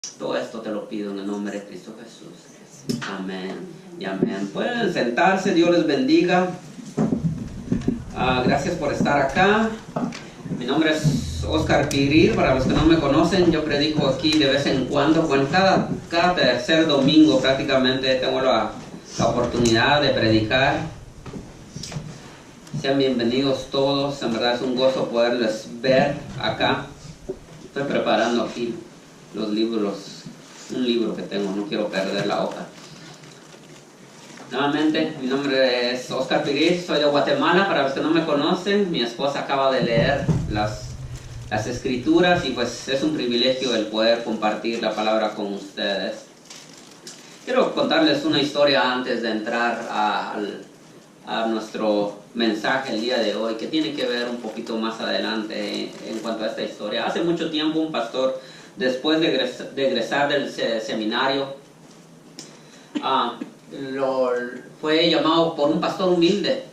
Todo esto te lo pido en el nombre de Cristo Jesús. Amén y amén. Pueden sentarse, Dios les bendiga. Gracias por estar acá. Mi nombre es Oscar Pirir. Para los que no me conocen, yo predico aquí de vez en cuando. Bueno, cada tercer domingo prácticamente tengo la oportunidad de predicar. Sean bienvenidos todos. En verdad es un gozo poderles ver acá. Estoy preparando aquí los libros, un libro que tengo, no quiero perder la hoja. Nuevamente, mi nombre es Oscar Pirir, soy de Guatemala. Para los que no me conocen, mi esposa acaba de leer las escrituras y pues es un privilegio el poder compartir la palabra con ustedes. Quiero contarles una historia antes de entrar a nuestro mensaje el día de hoy, que tiene que ver un poquito más adelante en cuanto a esta historia. Hace mucho tiempo un pastor, después de egresar del seminario, fue llamado por un pastor humilde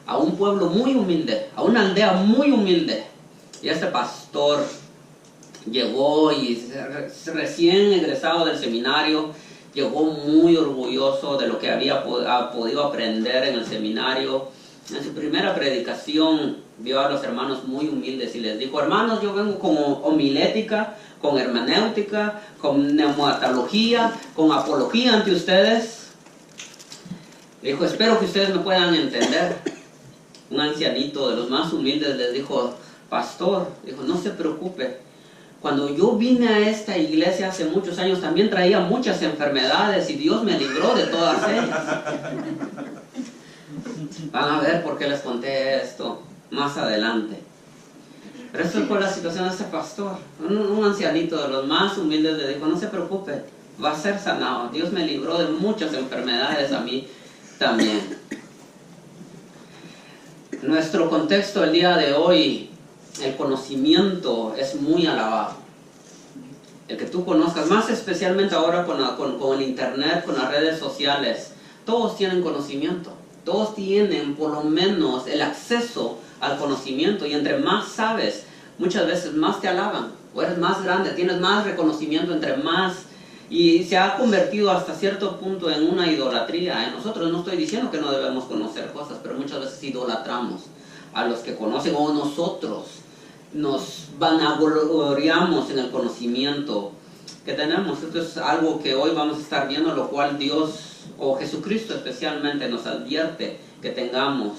a un pueblo muy humilde, a una aldea muy humilde. Y este pastor llegó y recién egresado del seminario, llegó muy orgulloso de lo que había podido aprender en el seminario. En su primera predicación vio a los hermanos muy humildes y les dijo: hermanos, yo vengo con homilética, con hermenéutica, con neumatología, con apología ante ustedes. Le dijo: espero que ustedes me puedan entender. Un ancianito de los más humildes les dijo: pastor, dijo, no se preocupe. Cuando yo vine a esta iglesia hace muchos años también traía muchas enfermedades y Dios me libró de todas ellas. Van a ver por qué les conté esto más adelante. Pero esto fue la situación de este pastor. Un ancianito de los más humildes le dijo: no se preocupe, va a ser sanado. Dios me libró de muchas enfermedades, a mí también. Nuestro contexto el día de hoy, el conocimiento es muy alabado. El que tú conozcas, más especialmente ahora con el internet, con las redes sociales, todos tienen conocimiento. Todos tienen por lo menos el acceso al conocimiento, y entre más sabes, muchas veces más te alaban, o eres más grande, tienes más reconocimiento entre más, y se ha convertido hasta cierto punto en una idolatría. Nosotros, no estoy diciendo que no debemos conocer cosas, pero muchas veces idolatramos a los que conocen, o nosotros nos vanagloriamos en el conocimiento que tenemos. Esto es algo que hoy vamos a estar viendo, lo cual Dios, o Jesucristo especialmente, nos advierte que tengamos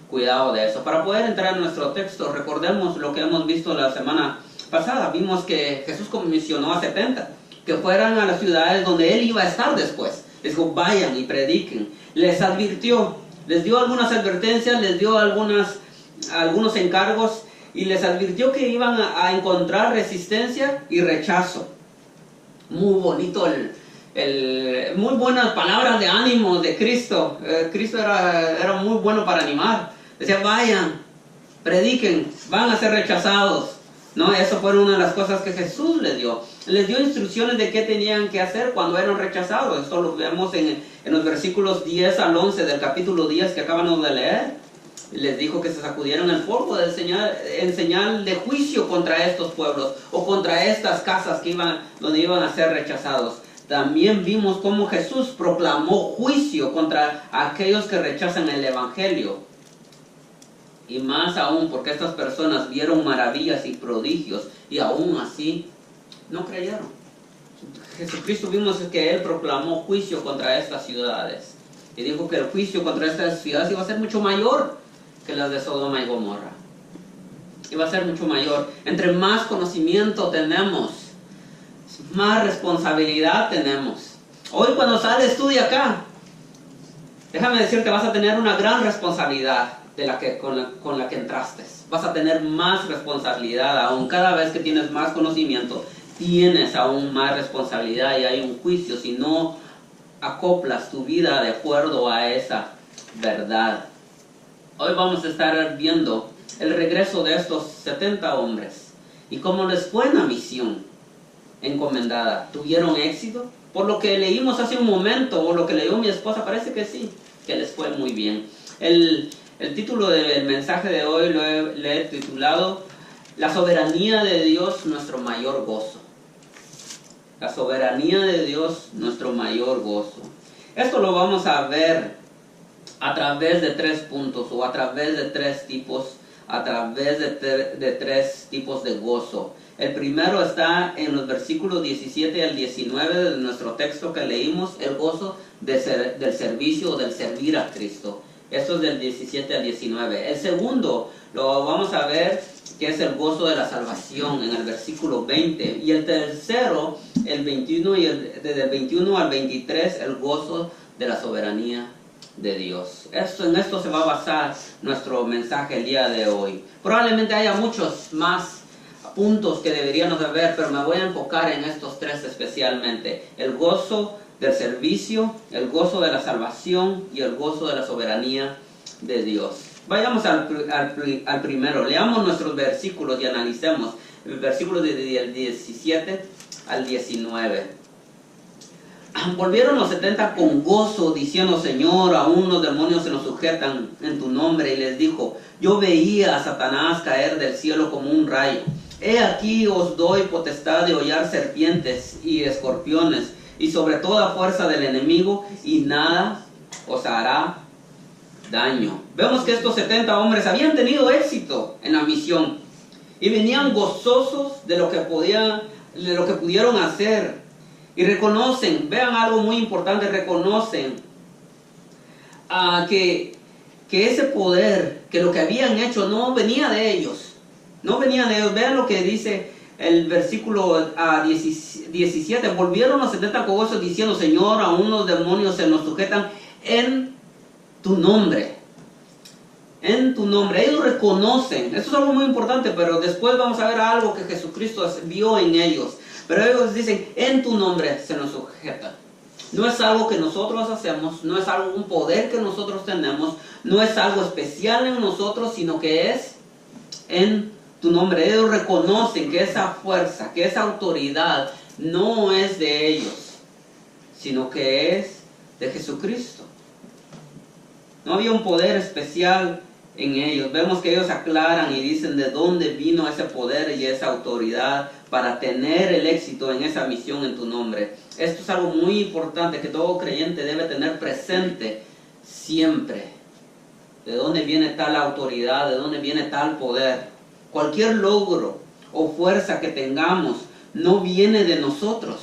cuidado de eso. Para poder entrar en nuestro texto, recordemos lo que hemos visto la semana pasada. Vimos que Jesús comisionó a 70 que fueran a las ciudades donde Él iba a estar después. Les dijo: vayan y prediquen. Les advirtió, les dio algunas advertencias, les dio algunos encargos, y les advirtió que iban a encontrar resistencia y rechazo. Muy bonito muy buenas palabras de ánimo de Cristo. Cristo era muy bueno para animar. Decía: vayan, prediquen, van a ser rechazados. No, eso fue una de las cosas que Jesús les dio. Les dio instrucciones de qué tenían que hacer cuando eran rechazados. Esto lo vemos en los versículos 10 al 11 del capítulo 10 que acabamos de leer. Les dijo que se sacudieran el polvo en señal de juicio contra estos pueblos, o contra estas casas donde iban a ser rechazados. También vimos cómo Jesús proclamó juicio contra aquellos que rechazan el Evangelio. Y más aún porque estas personas vieron maravillas y prodigios y aún así no creyeron. Jesucristo, vimos que Él proclamó juicio contra estas ciudades. Y dijo que el juicio contra estas ciudades iba a ser mucho mayor que las de Sodoma y Gomorra. Iba a ser mucho mayor. Entre más conocimiento tenemos, más responsabilidad tenemos. Hoy cuando sales tú de acá, déjame decirte, vas a tener una gran responsabilidad con la que entraste. Vas a tener más responsabilidad aún. Cada vez que tienes más conocimiento, tienes aún más responsabilidad, y hay un juicio si no acoplas tu vida de acuerdo a esa verdad. Hoy vamos a estar viendo el regreso de estos 70 hombres y cómo les fue una misión encomendada. ¿Tuvieron éxito? Por lo que leímos hace un momento, o lo que leyó mi esposa, parece que sí, que les fue muy bien. El título del mensaje de hoy le he titulado: La soberanía de Dios, nuestro mayor gozo. La soberanía de Dios, nuestro mayor gozo. Esto lo vamos a ver a través de 3 puntos o a través de 3 tipos, de 3 tipos de gozo. El primero está en los versículos 17 al 19 de nuestro texto que leímos, el gozo del servicio o del servir a Cristo. Esto es del 17 al 19. El segundo lo vamos a ver, que es el gozo de la salvación en el versículo 20. Y el tercero, el 21 desde el 21 al 23, el gozo de la soberanía de Dios. En esto se va a basar nuestro mensaje el día de hoy. Probablemente haya muchos más puntos que deberíamos de ver, pero me voy a enfocar en estos 3 especialmente. El gozo del servicio, el gozo de la salvación y el gozo de la soberanía de Dios. Vayamos al primero. Leamos nuestros versículos y analicemos el versículo del 17 al 19. Volvieron los 70 con gozo, diciendo: Señor, aún los demonios se nos sujetan en tu nombre. Y les dijo: yo veía a Satanás caer del cielo como un rayo. He aquí os doy potestad de hollar serpientes y escorpiones, y sobre toda fuerza del enemigo, y nada os hará daño. Vemos que estos 70 hombres habían tenido éxito en la misión, y venían gozosos de lo que pudieron hacer. Y reconocen, vean algo muy importante, reconocen que ese poder, que lo que habían hecho no venía de ellos. No venía de ellos. Vean lo que dice el versículo 17. Volvieron los 70 con gozo, diciendo: Señor, aún los demonios se nos sujetan en tu nombre. En tu nombre. Ellos reconocen. Esto es algo muy importante, pero después vamos a ver algo que Jesucristo vio en ellos. Pero ellos dicen: en tu nombre se nos sujeta. No es algo que nosotros hacemos, no es algo, un poder que nosotros tenemos, no es algo especial en nosotros, sino que es en tu nombre. Ellos reconocen que esa fuerza, que esa autoridad no es de ellos, sino que es de Jesucristo. No había un poder especial en ellos. Vemos que ellos aclaran y dicen de dónde vino ese poder y esa autoridad para tener el éxito en esa misión en tu nombre. Esto es algo muy importante que todo creyente debe tener presente siempre. ¿De dónde viene tal autoridad? ¿De dónde viene tal poder? Cualquier logro o fuerza que tengamos no viene de nosotros,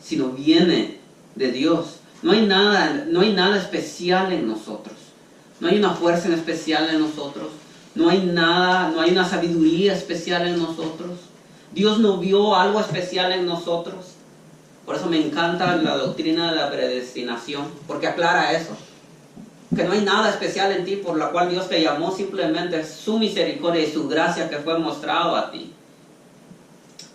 sino viene de Dios. No hay nada especial en nosotros. No hay una fuerza en especial en nosotros. No hay una sabiduría especial en nosotros. Dios no vio algo especial en nosotros. Por eso me encanta la doctrina de la predestinación, porque aclara eso. Que no hay nada especial en ti por la cual Dios te llamó, simplemente su misericordia y su gracia que fue mostrado a ti.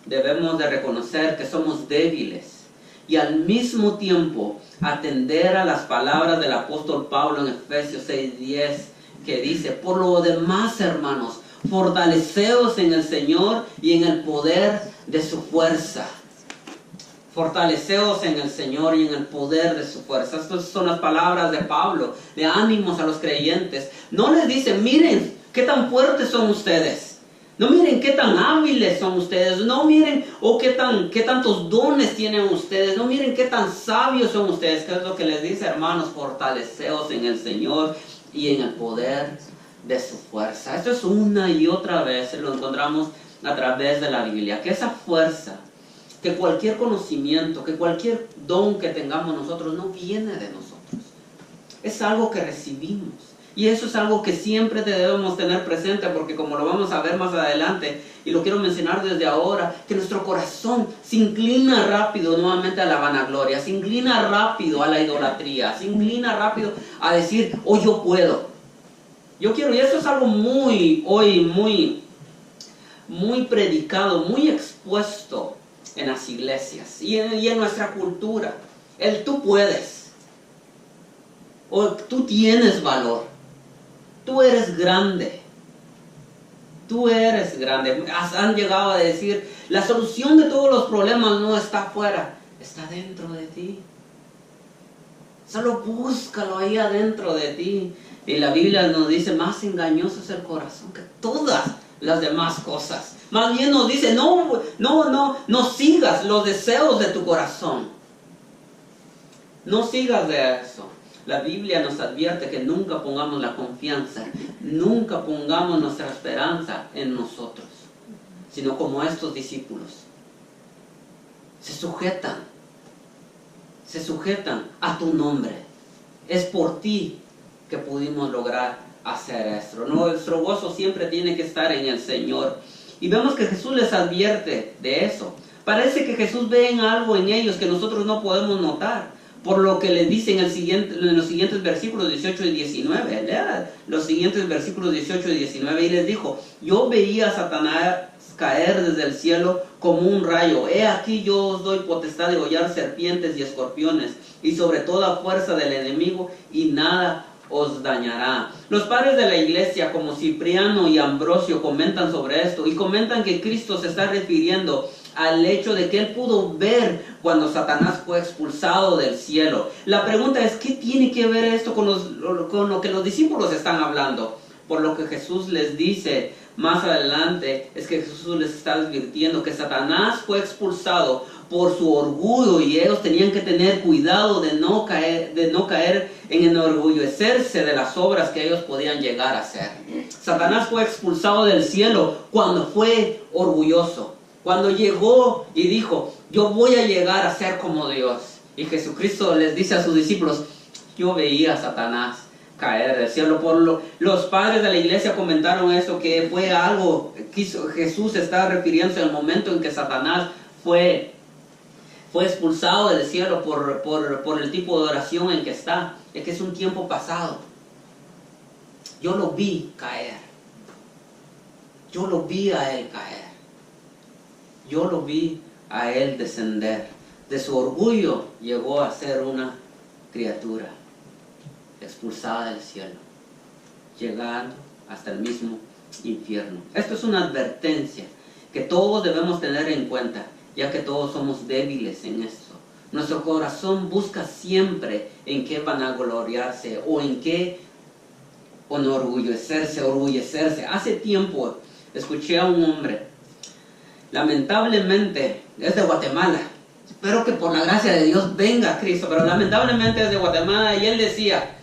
Debemos de reconocer que somos débiles y al mismo tiempo atender a las palabras del apóstol Pablo en Efesios 6:10, que dice: por lo demás, hermanos, fortaleceos en el Señor y en el poder de su fuerza. Fortaleceos en el Señor y en el poder de su fuerza. Estas son las palabras de Pablo, de ánimos a los creyentes. No les dice: miren qué tan fuertes son ustedes. No miren qué tan hábiles son ustedes. No miren qué tantos dones tienen ustedes. No miren qué tan sabios son ustedes. ¿Qué es lo que les dice, hermanos? Fortaleceos en el Señor y en el poder de su fuerza. Esto es una y otra vez, lo encontramos a través de la Biblia. Que esa fuerza, que cualquier conocimiento, que cualquier don que tengamos nosotros no viene de nosotros. Es algo que recibimos. Y eso es algo que siempre debemos tener presente, porque como lo vamos a ver más adelante, y lo quiero mencionar desde ahora, que nuestro corazón se inclina rápido nuevamente a la vanagloria, se inclina rápido a la idolatría, se inclina rápido a decir: oh, yo puedo, yo quiero. Y eso es algo muy predicado, muy expuesto en las iglesias y en nuestra cultura. El tú puedes, o tú tienes valor, tú eres grande, tú eres grande. Han llegado a decir: la solución de todos los problemas no está afuera, está dentro de ti. Solo búscalo ahí adentro de ti. Y la Biblia nos dice: más engañoso es el corazón que todas las demás cosas. Más bien nos dice, no sigas los deseos de tu corazón. No sigas de eso. La Biblia nos advierte que nunca pongamos la confianza, nunca pongamos nuestra esperanza en nosotros, sino como estos discípulos. Se sujetan a tu nombre. Es por ti que pudimos lograr hacer esto. Nuestro gozo siempre tiene que estar en el Señor. Y vemos que Jesús les advierte de eso. Parece que Jesús ve en algo en ellos que nosotros no podemos notar. Por lo que les dice en los siguientes versículos 18 y 19. Lea los siguientes versículos 18 y 19. Y les dijo, yo veía a Satanás caer desde el cielo como un rayo. He aquí yo os doy potestad de hollar serpientes y escorpiones y sobre toda fuerza del enemigo, y nada os dañará. Los padres de la iglesia como Cipriano y Ambrosio comentan sobre esto y comentan que Cristo se está refiriendo al hecho de que él pudo ver cuando Satanás fue expulsado del cielo. La pregunta es, ¿qué tiene que ver esto con lo que los discípulos están hablando? Por lo que Jesús les dice más adelante, es que Jesús les está advirtiendo que Satanás fue expulsado por su orgullo y ellos tenían que tener cuidado de no caer en enorgullecerse de las obras que ellos podían llegar a hacer. Satanás fue expulsado del cielo cuando fue orgulloso. Cuando llegó y dijo, yo voy a llegar a ser como Dios. Y Jesucristo les dice a sus discípulos, yo veía a Satanás caer del cielo. Los padres de la iglesia comentaron eso, que fue algo que Jesús está refiriéndose al momento en que Satanás fue expulsado del cielo por el tipo de oración en que está. Es que es un tiempo pasado. Yo lo vi caer. Yo lo vi a él caer. Yo lo vi a él descender. De su orgullo llegó a ser una criatura expulsada del cielo, llegando hasta el mismo infierno. Esto es una advertencia que todos debemos tener en cuenta, ya que todos somos débiles en esto. Nuestro corazón busca siempre en qué vanagloriarse o en qué orgullecerse. Hace tiempo escuché a un hombre, lamentablemente es de Guatemala, espero que por la gracia de Dios venga a Cristo, pero lamentablemente es de Guatemala, y él decía,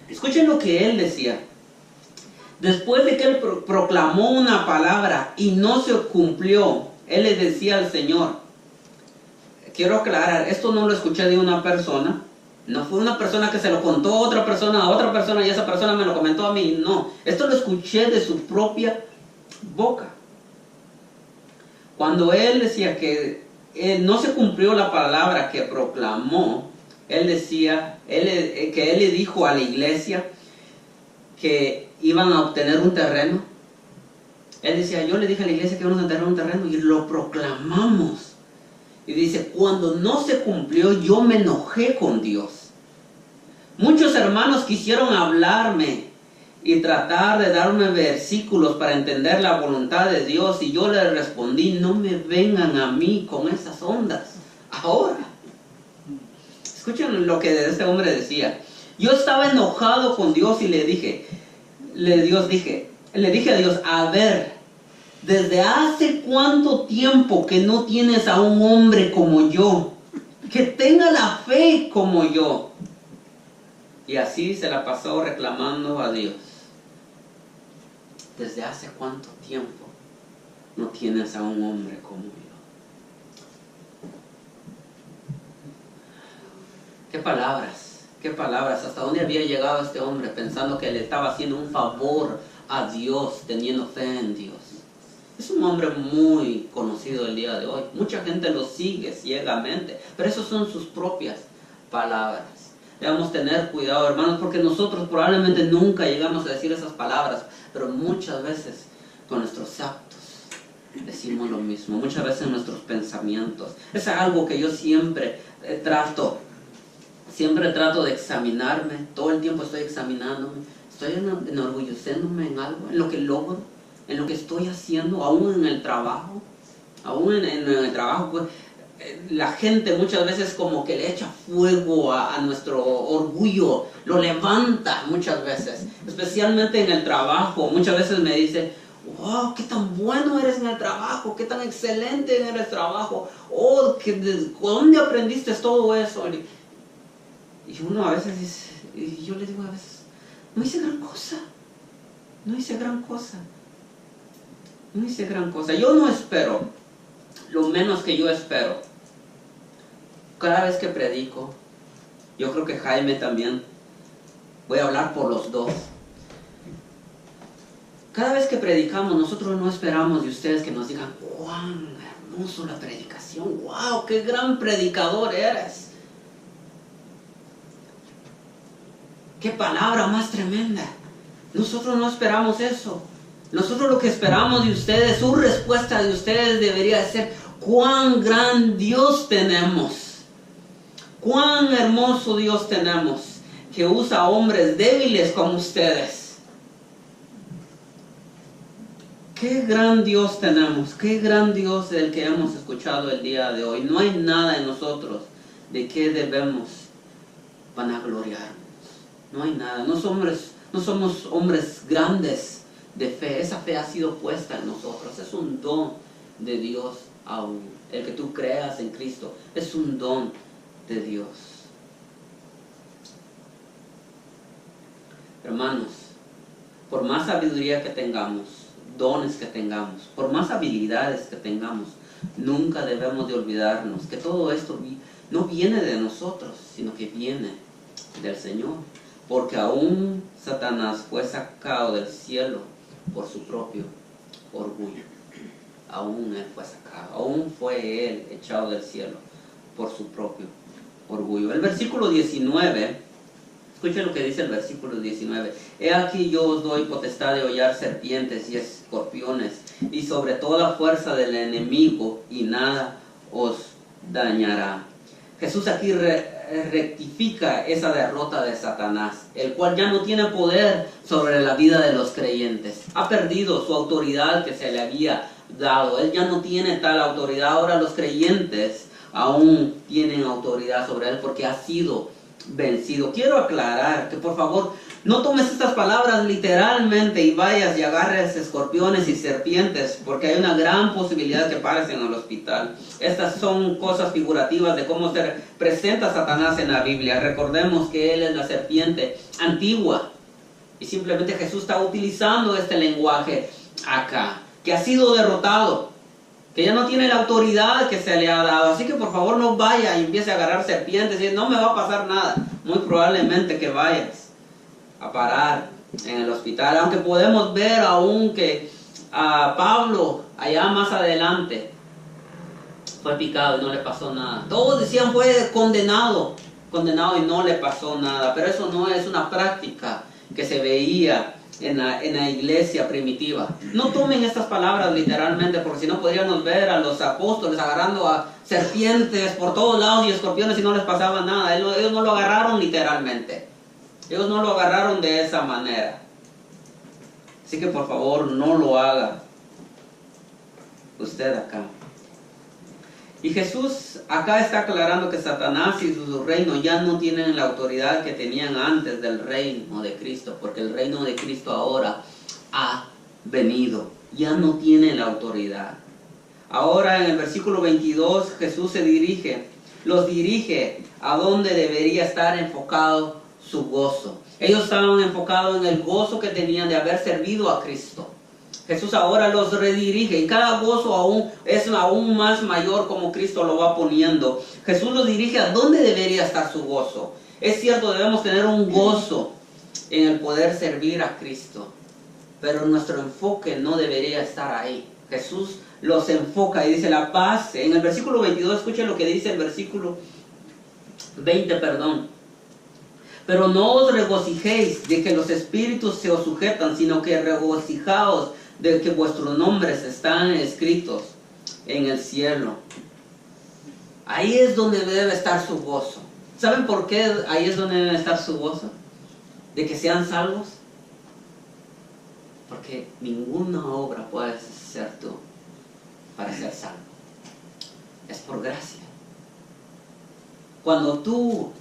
escuchen lo que él decía, después de que él proclamó una palabra y no se cumplió, él le decía al Señor, quiero aclarar, esto no lo escuché de una persona, no fue una persona que se lo contó a otra persona y esa persona me lo comentó a mí, no, esto lo escuché de su propia boca. Cuando él decía que no se cumplió la palabra que proclamó, él decía que él le dijo a la iglesia que iban a obtener un terreno. Él decía, yo le dije a la iglesia que íbamos a obtener un terreno y lo proclamamos. Y dice, cuando no se cumplió, yo me enojé con Dios. Muchos hermanos quisieron hablarme y tratar de darme versículos para entender la voluntad de Dios, y yo les respondí, no me vengan a mí con esas ondas ahora. Escuchen lo que este hombre decía. Yo estaba enojado con Dios y le dije a Dios, a ver, ¿desde hace cuánto tiempo que no tienes a un hombre como yo, que tenga la fe como yo? Y así se la pasó reclamando a Dios. ¿Desde hace cuánto tiempo no tienes a un hombre como yo? ¿Qué palabras? ¿Hasta dónde había llegado este hombre pensando que le estaba haciendo un favor a Dios, teniendo fe en Dios? Es un hombre muy conocido el día de hoy. Mucha gente lo sigue ciegamente, pero esas son sus propias palabras. Debemos tener cuidado, hermanos, porque nosotros probablemente nunca llegamos a decir esas palabras, pero muchas veces con nuestros actos decimos lo mismo, muchas veces nuestros pensamientos. Es algo que yo siempre trato de examinarme, todo el tiempo estoy examinándome, estoy enorgulleciéndome en algo, en lo que logro, en lo que estoy haciendo, aún en el trabajo, pues, la gente muchas veces como que le echa fuego a nuestro orgullo, lo levanta muchas veces, especialmente en el trabajo. Muchas veces me dice, wow, qué tan bueno eres en el trabajo, qué tan excelente en el trabajo, oh, ¿dónde aprendiste todo eso? Y uno a veces dice, y yo le digo a veces, no hice gran cosa, no hice gran cosa, no hice gran cosa. Yo no espero, lo menos que yo espero, cada vez que predico, yo creo que Jaime también, voy a hablar por los dos. Cada vez que predicamos, nosotros no esperamos de ustedes que nos digan, ¡cuán hermoso la predicación! ¡Wow! ¡Qué gran predicador eres! ¡Qué palabra más tremenda! Nosotros no esperamos eso. Nosotros lo que esperamos de ustedes, su respuesta de ustedes debería ser, ¡cuán gran Dios tenemos! ¡Cuán hermoso Dios tenemos! Que usa hombres débiles como ustedes. Qué gran Dios tenemos, qué gran Dios el que hemos escuchado el día de hoy. No hay nada en nosotros de que debemos vanagloriarnos. No hay nada, no somos hombres grandes de fe. Esa fe ha sido puesta en nosotros, es un don de Dios aún. El que tú creas en Cristo es un don de Dios. Hermanos, por más sabiduría que tengamos, dones que tengamos, por más habilidades que tengamos, nunca debemos de olvidarnos que todo esto no viene de nosotros, sino que viene del Señor. Porque aún Satanás fue sacado del cielo por su propio orgullo. Aún él fue sacado, aún fue él echado del cielo por su propio orgullo. El versículo 19, escuchen lo que dice el versículo 19. He aquí yo os doy potestad de hollar serpientes y escorpiones, y sobre toda fuerza del enemigo, y nada os dañará. Jesús aquí rectifica esa derrota de Satanás, el cual ya no tiene poder sobre la vida de los creyentes. Ha perdido su autoridad que se le había dado. Él ya no tiene tal autoridad. Ahora los creyentes aún tienen autoridad sobre él porque ha sido vencido. Quiero aclarar que por favor no tomes estas palabras literalmente y vayas y agarres escorpiones y serpientes, porque hay una gran posibilidad que pares en el hospital. Estas son cosas figurativas de cómo se presenta Satanás en la Biblia. Recordemos que él es la serpiente antigua y simplemente Jesús está utilizando este lenguaje acá, que ha sido derrotado, que ya no tiene la autoridad que se le ha dado. Así que por favor no vaya y empiece a agarrar serpientes y no me va a pasar nada. Muy probablemente que vayas a parar en el hospital, aunque podemos ver aún que a Pablo allá más adelante fue picado y no le pasó nada. Todos decían fue condenado y no le pasó nada, pero eso no es una práctica que se veía en la iglesia primitiva. No tomen estas palabras literalmente, porque si no podríamos ver a los apóstoles agarrando a serpientes por todos lados y escorpiones y no les pasaba nada. Ellos no lo agarraron literalmente. Ellos no lo agarraron de esa manera. Así que por favor no lo haga usted acá. Y Jesús acá está aclarando que Satanás y su reino ya no tienen la autoridad que tenían antes del reino de Cristo, porque el reino de Cristo ahora ha venido, ya no tiene la autoridad. Ahora en el versículo 22 Jesús los dirige a donde debería estar enfocado su gozo. Ellos estaban enfocados en el gozo que tenían de haber servido a Cristo. Jesús ahora los redirige y cada gozo aún es aún más mayor como Cristo lo va poniendo. Jesús los dirige a dónde debería estar su gozo. Es cierto, debemos tener un gozo en el poder servir a Cristo, pero nuestro enfoque no debería estar ahí. Jesús los enfoca y dice la paz. En el versículo 22, escuchen lo que dice el versículo 20, Pero no os regocijéis de que los espíritus se os sujetan, sino que regocijaos de que vuestros nombres están escritos en el cielo. Ahí es donde debe estar su gozo. ¿Saben por qué ahí es donde debe estar su gozo? De que sean salvos. Porque ninguna obra puedes hacer tú para ser salvo. Es por gracia. Cuando tú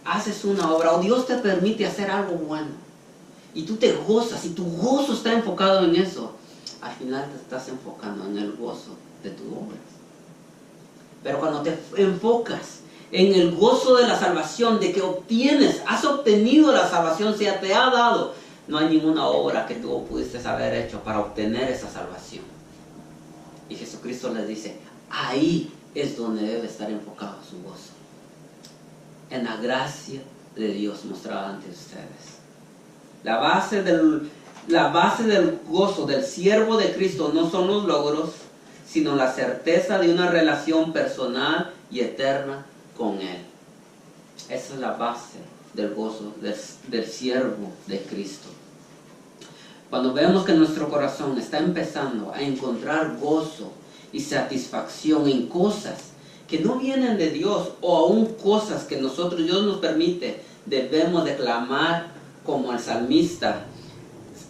haces una obra o Dios te permite hacer algo bueno y tú te gozas y tu gozo está enfocado en eso, al final te estás enfocando en el gozo de tu obra. Pero cuando te enfocas en el gozo de la salvación, de que has obtenido la salvación, se te ha dado, no hay ninguna obra que tú pudiste haber hecho para obtener esa salvación. Y Jesucristo les dice, ahí es donde debe estar enfocado su gozo, en la gracia de Dios mostrada ante ustedes. La base del gozo del siervo de Cristo no son los logros, sino la certeza de una relación personal y eterna con Él. Esa es la base del gozo del siervo de Cristo. Cuando vemos que nuestro corazón está empezando a encontrar gozo y satisfacción en cosas que no vienen de Dios, o aún cosas que Dios nos permite, debemos de clamar como el salmista,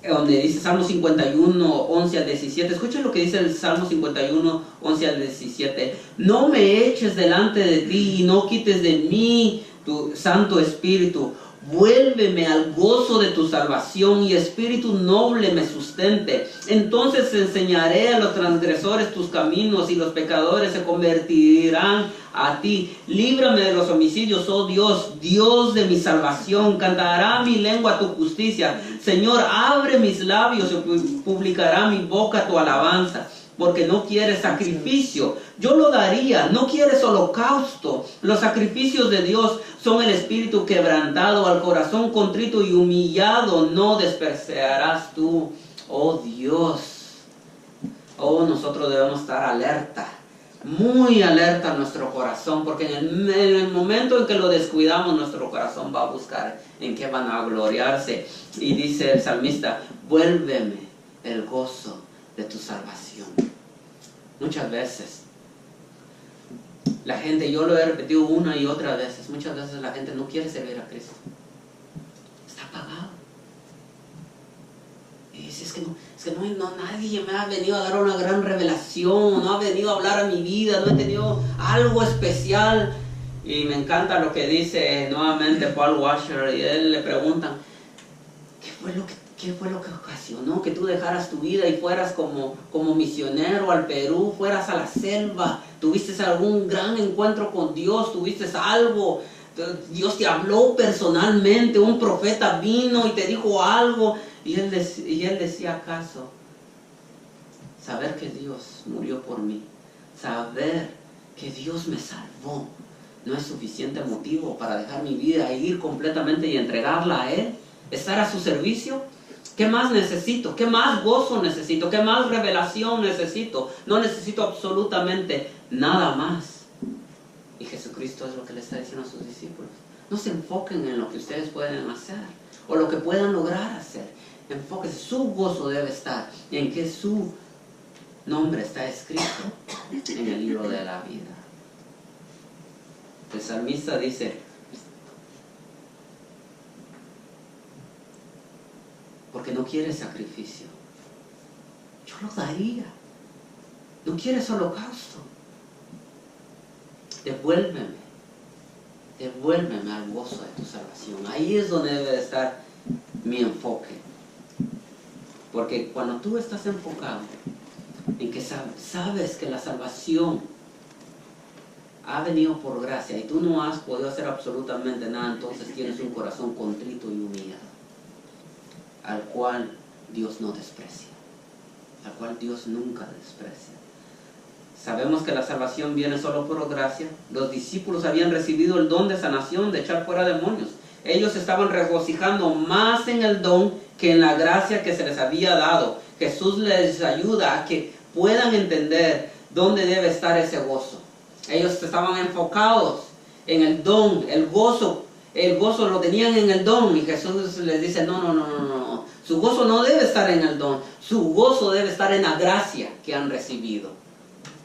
donde dice Salmo 51, 11 al 17. Escuchen lo que dice el Salmo 51, 11 al 17. No me eches delante de ti y no quites de mí tu Santo Espíritu. Vuélveme al gozo de tu salvación y espíritu noble me sustente. Entonces enseñaré a los transgresores tus caminos y los pecadores se convertirán a ti. Líbrame de los homicidios, oh Dios, Dios de mi salvación. Cantará mi lengua tu justicia. Señor, abre mis labios y publicará mi boca tu alabanza. Porque no quieres sacrificio, yo lo daría. No quieres holocausto. Los sacrificios de Dios son el espíritu quebrantado, al corazón contrito y humillado no despreciarás tú, oh Dios. Oh, nosotros debemos estar alerta, muy alerta a nuestro corazón, porque en el momento en que lo descuidamos, nuestro corazón va a buscar en qué van a gloriarse. Y dice el salmista, vuélveme el gozo de tu salvación. Muchas veces la gente, yo lo he repetido una y otra veces, muchas veces la gente no quiere servir a Cristo. Está apagado. Y dice, es que nadie me ha venido a dar una gran revelación, no ha venido a hablar a mi vida, no he tenido algo especial. Y me encanta lo que dice nuevamente Paul Washer, y él le preguntan, ¿qué fue lo que ocasionó que tú dejaras tu vida y fueras como misionero al Perú, fueras a la selva? ¿Tuviste algún gran encuentro con Dios? ¿Tuviste algo? Dios te habló personalmente, un profeta vino y te dijo algo. Y él decía, ¿acaso saber que Dios murió por mí, saber que Dios me salvó, no es suficiente motivo para dejar mi vida e ir completamente y entregarla a Él? ¿Estar a su servicio? ¿Qué más necesito? ¿Qué más gozo necesito? ¿Qué más revelación necesito? No necesito absolutamente nada más. Y Jesucristo es lo que le está diciendo a sus discípulos. No se enfoquen en lo que ustedes pueden hacer o lo que puedan lograr hacer. Enfóquense. Su gozo debe estar en que su nombre está escrito en el libro de la vida. El salmista dice, porque no quieres sacrificio, yo lo daría. No quieres holocausto, devuélveme al gozo de tu salvación. Ahí es donde debe estar mi enfoque. Porque cuando tú estás enfocado en que sabes que la salvación ha venido por gracia y tú no has podido hacer absolutamente nada, entonces tienes un corazón contrito y humillado, al cual Dios no desprecia, al cual Dios nunca desprecia. Sabemos que la salvación viene solo por gracia. Los discípulos habían recibido el don de sanación, de echar fuera demonios. Ellos estaban regocijando más en el don que en la gracia que se les había dado. Jesús les ayuda a que puedan entender dónde debe estar ese gozo. Ellos estaban enfocados en el don, el gozo lo tenían en el don, y Jesús les dice, no. Su gozo no debe estar en el don, su gozo debe estar en la gracia que han recibido.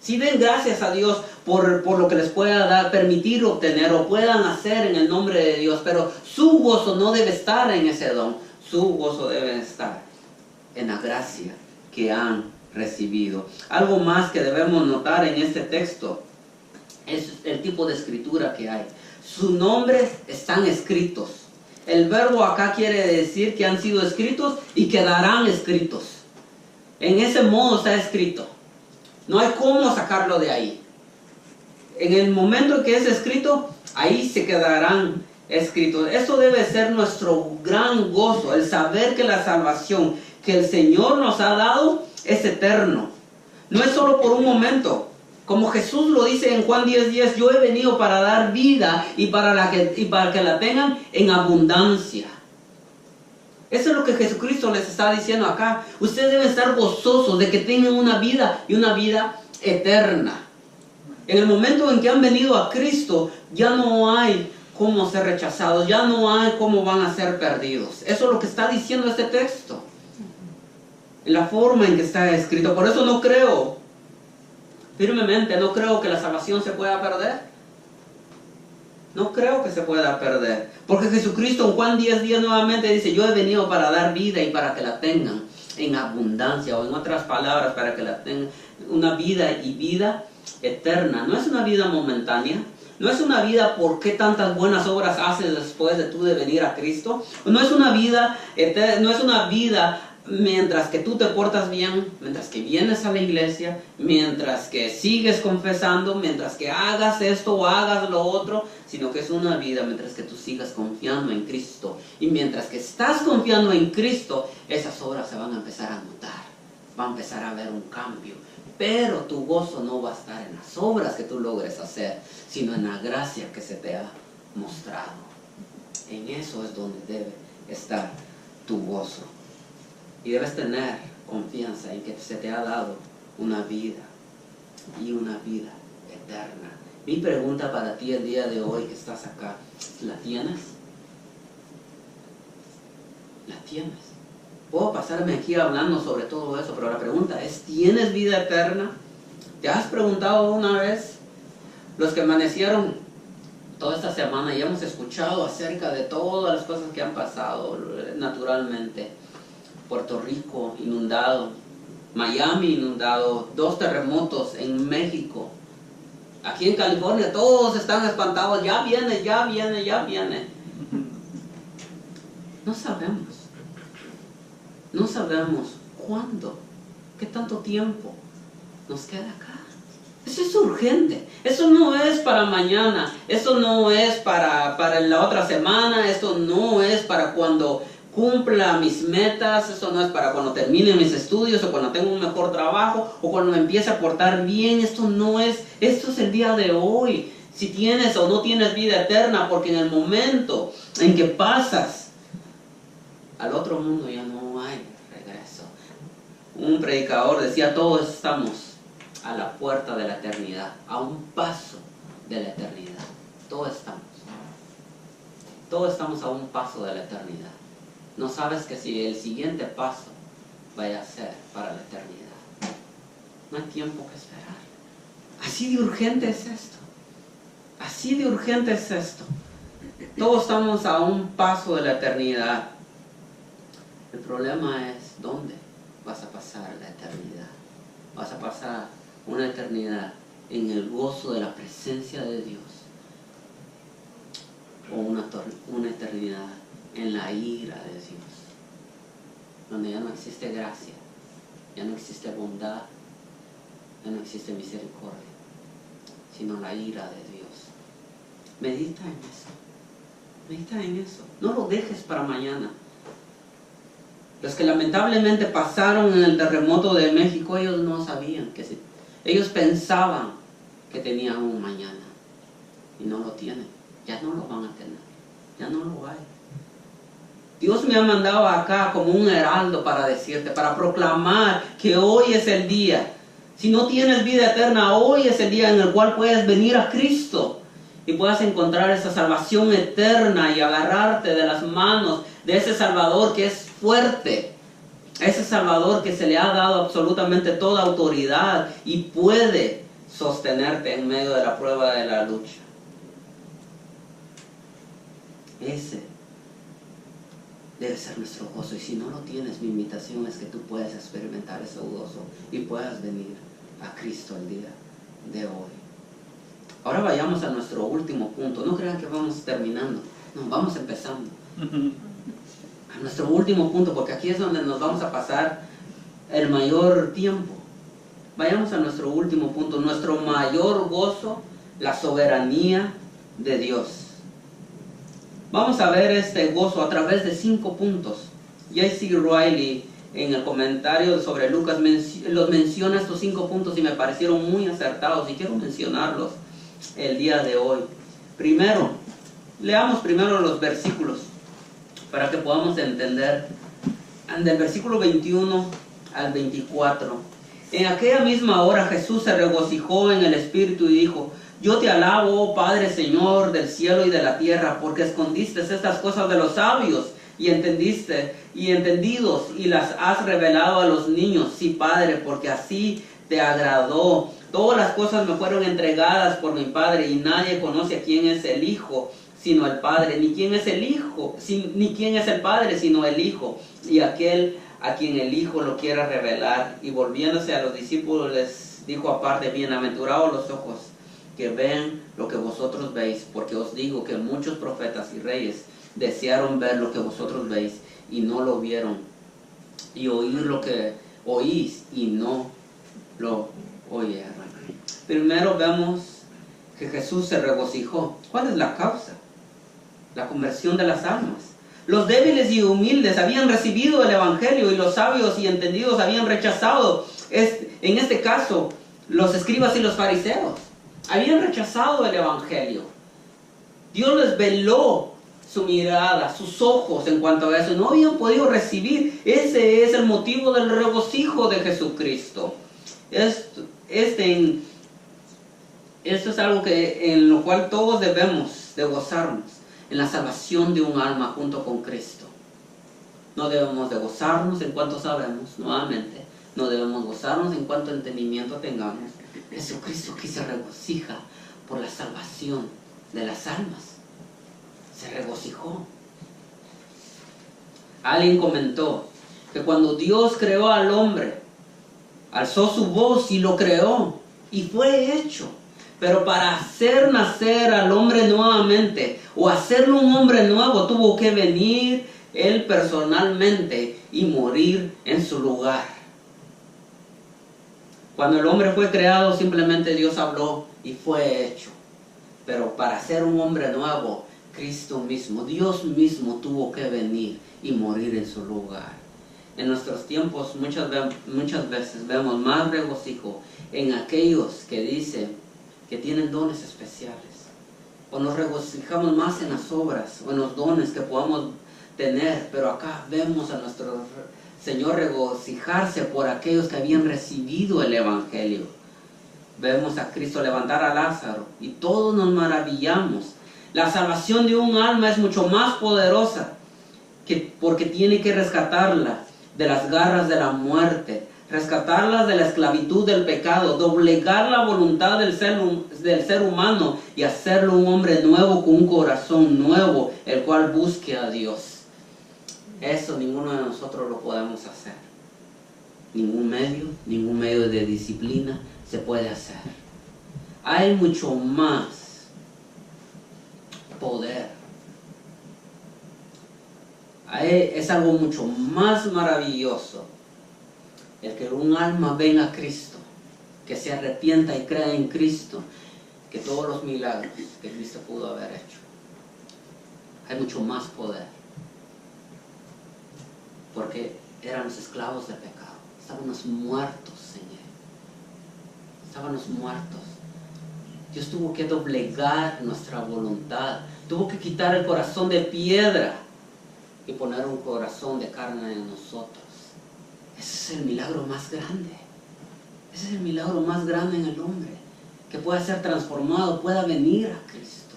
Si den gracias a Dios por lo que les pueda permitir obtener o puedan hacer en el nombre de Dios, pero su gozo no debe estar en ese don, su gozo debe estar en la gracia que han recibido. Algo más que debemos notar en este texto es el tipo de escritura que hay. Sus nombres están escritos. El verbo acá quiere decir que han sido escritos y quedarán escritos. En ese modo está escrito. No hay cómo sacarlo de ahí. En el momento en que es escrito, ahí se quedarán escritos. Eso debe ser nuestro gran gozo, el saber que la salvación que el Señor nos ha dado es eterno. No es solo por un momento. Como Jesús lo dice en Juan 10:10, yo he venido para dar vida y para que la tengan en abundancia. Eso es lo que Jesucristo les está diciendo acá. Ustedes deben estar gozosos de que tengan una vida y una vida eterna. En el momento en que han venido a Cristo, ya no hay cómo ser rechazados, ya no hay cómo van a ser perdidos. Eso es lo que está diciendo este texto. En la forma en que está escrito. Por eso no creo, firmemente, no creo que la salvación se pueda perder. No creo que se pueda perder. Porque Jesucristo en Juan 10:10 nuevamente dice, yo he venido para dar vida y para que la tengan en abundancia. O en otras palabras, para que la tengan una vida y vida eterna. No es una vida momentánea. No es una vida por qué tantas buenas obras haces después de tú de venir a Cristo. No es una vida eterna, no es una vida mientras que tú te portas bien, mientras que vienes a la iglesia, mientras que sigues confesando, mientras que hagas esto o hagas lo otro, sino que es una vida mientras que tú sigas confiando en Cristo. Y mientras que estás confiando en Cristo, esas obras se van a empezar a notar, va a empezar a haber un cambio. Pero tu gozo no va a estar en las obras que tú logres hacer, sino en la gracia que se te ha mostrado. En eso es donde debe estar tu gozo. Y debes tener confianza en que se te ha dado una vida y una vida eterna. Mi pregunta para ti el día de hoy que estás acá, ¿la tienes? ¿La tienes? Puedo pasarme aquí hablando sobre todo eso, pero la pregunta es, ¿tienes vida eterna? ¿Te has preguntado una vez? Los que amanecieron toda esta semana y hemos escuchado acerca de todas las cosas que han pasado naturalmente. Puerto Rico inundado, Miami inundado, 2 terremotos en México. Aquí en California todos están espantados, ya viene, ya viene, ya viene. No sabemos cuándo, qué tanto tiempo nos queda acá. Eso es urgente, eso no es para mañana, eso no es para la otra semana, eso no es para cuando cumpla mis metas, eso no es para cuando termine mis estudios o cuando tenga un mejor trabajo o cuando me empiece a portar bien. Esto es el día de hoy. Si tienes o no tienes vida eterna, porque en el momento en que pasas al otro mundo ya no hay regreso. Un predicador decía, todos estamos a la puerta de la eternidad, a un paso de la eternidad. Todos estamos a un paso de la eternidad. No sabes que si el siguiente paso vaya a ser para la eternidad. No hay tiempo que esperar. Así de urgente es esto. Así de urgente es esto. Todos estamos a un paso de la eternidad. El problema es dónde vas a pasar la eternidad. Vas a pasar una eternidad en el gozo de la presencia de Dios, o una eternidad en la ira de Dios, donde ya no existe gracia, ya no existe bondad, ya no existe misericordia, sino la ira de Dios. Medita en eso, no lo dejes para mañana. Los que lamentablemente pasaron en el terremoto de México, ellos no sabían que ellos pensaban que tenían un mañana y no lo tienen, ya no lo van a tener, ya no lo hay. Dios me ha mandado acá como un heraldo para decirte, para proclamar que hoy es el día. Si no tienes vida eterna, hoy es el día en el cual puedes venir a Cristo y puedas encontrar esa salvación eterna y agarrarte de las manos de ese Salvador que es fuerte, ese Salvador que se le ha dado absolutamente toda autoridad y puede sostenerte en medio de la prueba de la lucha. Ese debe ser nuestro gozo, y si no lo tienes, mi invitación es que tú puedas experimentar ese gozo y puedas venir a Cristo el día de hoy. Ahora vayamos a nuestro último punto. No crean que vamos terminando, no, vamos empezando. A nuestro último punto, porque aquí es donde nos vamos a pasar el mayor tiempo. Vayamos a nuestro último punto, nuestro mayor gozo, la soberanía de Dios. Vamos a ver este gozo a través de 5 puntos. J.C. Riley en el comentario sobre Lucas los menciona estos 5 puntos y me parecieron muy acertados y quiero mencionarlos el día de hoy. Primero, leamos primero los versículos para que podamos entender. Del versículo 21 al 24. En aquella misma hora Jesús se regocijó en el Espíritu y dijo: yo te alabo, oh Padre, Señor del cielo y de la tierra, porque escondiste estas cosas de los sabios y entendidos y las has revelado a los niños. Sí, Padre, porque así te agradó. Todas las cosas me fueron entregadas por mi Padre, y nadie conoce a quién es el Hijo sino el Padre, ni quién es el Hijo, ni quién es el Padre sino el Hijo, y aquel a quien el Hijo lo quiera revelar. Y volviéndose a los discípulos les dijo aparte: bienaventurados los ojos que ven lo que vosotros veis, porque os digo que muchos profetas y reyes desearon ver lo que vosotros veis y no lo vieron, y oír lo que oís y no lo oyeron. Primero vemos que Jesús se regocijó. ¿Cuál es la causa? La conversión de las almas. Los débiles y humildes habían recibido el Evangelio y los sabios y entendidos habían rechazado. En este caso, los escribas y los fariseos habían rechazado el Evangelio. Dios les veló su mirada, sus ojos en cuanto a eso. No habían podido recibir. Ese es el motivo del regocijo de Jesucristo. Esto es algo en lo cual todos debemos de gozarnos, en la salvación de un alma junto con Cristo. No debemos de gozarnos en cuanto sabemos, nuevamente, no debemos gozarnos en cuanto entendimiento tengamos. Jesucristo aquí se regocija por la salvación de las almas. Se regocijó. Alguien comentó que cuando Dios creó al hombre, alzó su voz y lo creó, y fue hecho. Pero para hacer nacer al hombre nuevamente, o hacerlo un hombre nuevo, tuvo que venir Él personalmente y morir en su lugar. Cuando el hombre fue creado, simplemente Dios habló y fue hecho. Pero para ser un hombre nuevo, Cristo mismo, Dios mismo tuvo que venir y morir en su lugar. En nuestros tiempos muchas veces vemos más regocijo en aquellos que dicen que tienen dones especiales, o nos regocijamos más en las obras o en los dones que podamos tener, pero acá vemos a nuestro Señor regocijarse por aquellos que habían recibido el Evangelio. Vemos a Cristo levantar a Lázaro y todos nos maravillamos. La salvación de un alma es mucho más poderosa porque tiene que rescatarla de las garras de la muerte, rescatarlas de la esclavitud del pecado, doblegar la voluntad del ser humano y hacerlo un hombre nuevo con un corazón nuevo, el cual busque a Dios. Eso ninguno de nosotros lo podemos hacer. Ningún medio de disciplina se puede hacer. Hay mucho más poder. Es algo mucho más maravilloso el que un alma venga a Cristo, que se arrepienta y crea en Cristo, que todos los milagros que Cristo pudo haber hecho. Hay mucho más poder, porque éramos esclavos del pecado, estábamos muertos, Señor, estábamos muertos. Dios tuvo que doblegar nuestra voluntad, tuvo que quitar el corazón de piedra y poner un corazón de carne en nosotros. Ese es el milagro más grande. Ese es el milagro más grande en el hombre, que pueda ser transformado, pueda venir a Cristo.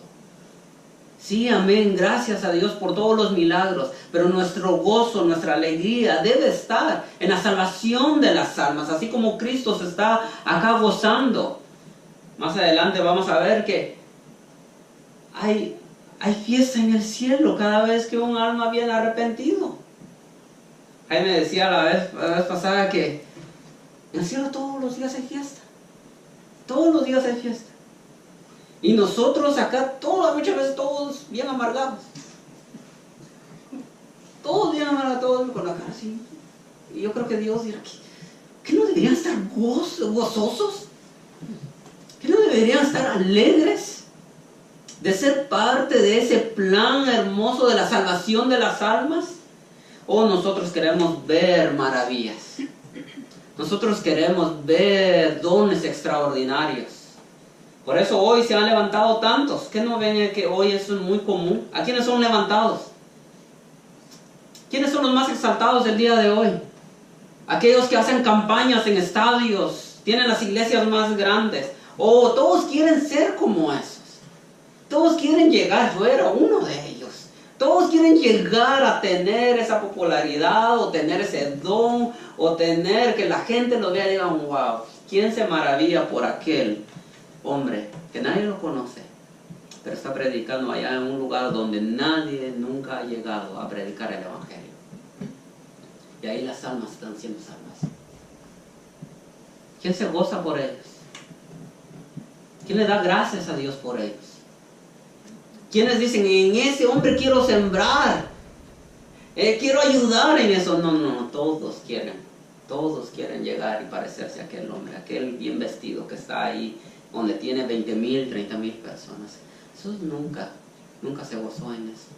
Sí, amén, gracias a Dios por todos los milagros, pero nuestro gozo, nuestra alegría debe estar en la salvación de las almas, así como Cristo se está acá gozando. Más adelante vamos a ver que hay fiesta en el cielo cada vez que un alma viene arrepentido. Jaime decía la vez pasada que en el cielo todos los días hay fiesta. Todos los días hay fiesta. Y nosotros acá muchas veces todos bien amargados. Todos bien amargados, todos con la cara así. Y yo creo que Dios dirá, ¿qué no deberían estar gozosos? ¿Qué no deberían estar alegres de ser parte de ese plan hermoso de la salvación de las almas? ¿O nosotros queremos ver maravillas? Nosotros queremos ver dones extraordinarios. Por eso hoy se han levantado tantos. ¿Qué no ven que hoy eso es muy común? ¿A quiénes son levantados? ¿Quiénes son los más exaltados el día de hoy? Aquellos que hacen campañas en estadios, tienen las iglesias más grandes. Oh, todos quieren ser como esos. Todos quieren llegar, yo era uno de ellos. Todos quieren llegar a tener esa popularidad o tener ese don o tener que la gente lo vea y diga, wow, ¿quién se maravilla por aquel hombre que nadie lo conoce, pero está predicando allá en un lugar donde nadie nunca ha llegado a predicar el evangelio? Y ahí las almas están siendo salvas. ¿Quién se goza por ellos? ¿Quién le da gracias a Dios por ellos? ¿Quiénes dicen, en ese hombre quiero sembrar? Quiero ayudar en eso. No, todos quieren llegar y parecerse a aquel hombre, aquel bien vestido que está ahí, donde tiene 20,000, 30,000 personas. Jesús nunca se gozó en eso.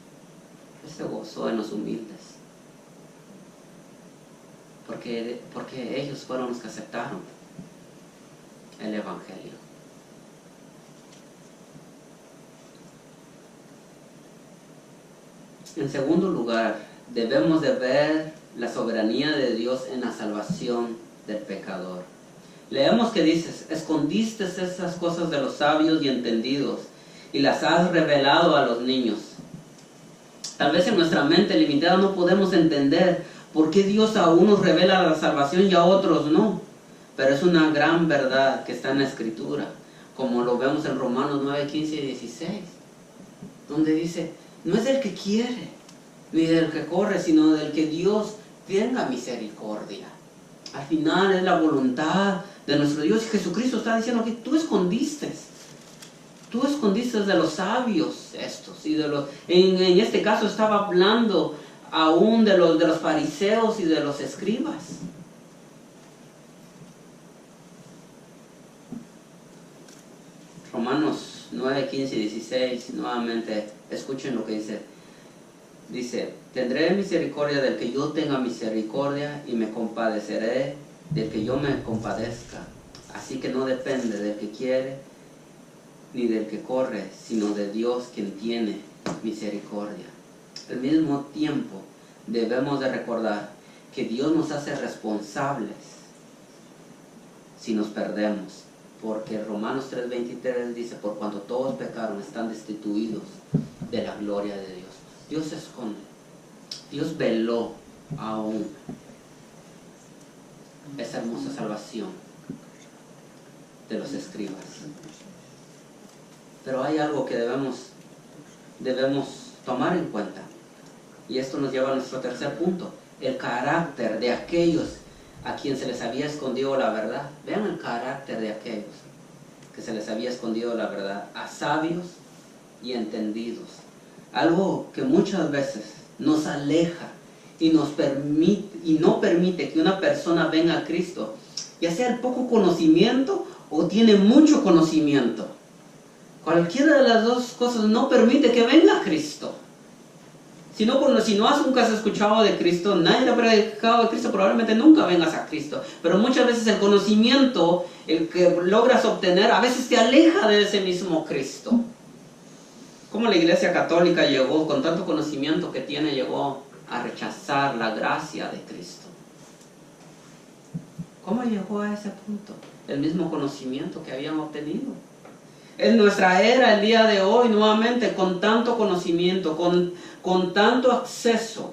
Él se gozó en los humildes. Porque ellos fueron los que aceptaron el evangelio. En segundo lugar, debemos de ver la soberanía de Dios en la salvación del pecador. Leemos que dices, escondiste esas cosas de los sabios y entendidos y las has revelado a los niños. Tal vez en nuestra mente limitada no podemos entender por qué Dios a unos revela la salvación y a otros no. Pero es una gran verdad que está en la Escritura, como lo vemos en Romanos 9, 15 y 16, donde dice, no es del que quiere, ni del que corre, sino del que Dios tenga misericordia. Al final es la voluntad de nuestro Dios. Y Jesucristo está diciendo que tú escondiste de los sabios estos. Y en este caso estaba hablando aún de los fariseos y de los escribas. Romanos 9, 15 y 16, nuevamente escuchen lo que dice. Dice, tendré misericordia del que yo tenga misericordia y me compadeceré del que yo me compadezca. Así que no depende del que quiere ni del que corre, sino de Dios quien tiene misericordia. Al mismo tiempo debemos de recordar que Dios nos hace responsables si nos perdemos. Porque Romanos 3:23 dice, por cuanto todos pecaron, están destituidos de la gloria de Dios. Dios se esconde. Dios veló aún esa hermosa salvación de los escribas. Pero hay algo que debemos tomar en cuenta. Y esto nos lleva a nuestro tercer punto. El carácter de aquellos a quien se les había escondido la verdad. Vean el carácter de aquellos que se les había escondido la verdad. A sabios y entendidos. Algo que muchas veces nos aleja y no permite que una persona venga a Cristo, ya sea el poco conocimiento o tiene mucho conocimiento. Cualquiera de las dos cosas no permite que venga a Cristo. Si no nunca has escuchado de Cristo, nadie te ha predicado de Cristo, probablemente nunca vengas a Cristo. Pero muchas veces el conocimiento, el que logras obtener, a veces te aleja de ese mismo Cristo. Como la Iglesia Católica llegó, con tanto conocimiento que tiene, llegó a rechazar la gracia de Cristo. ¿Cómo llegó a ese punto? El mismo conocimiento que habían obtenido. En nuestra era, el día de hoy, nuevamente, con tanto conocimiento, con tanto acceso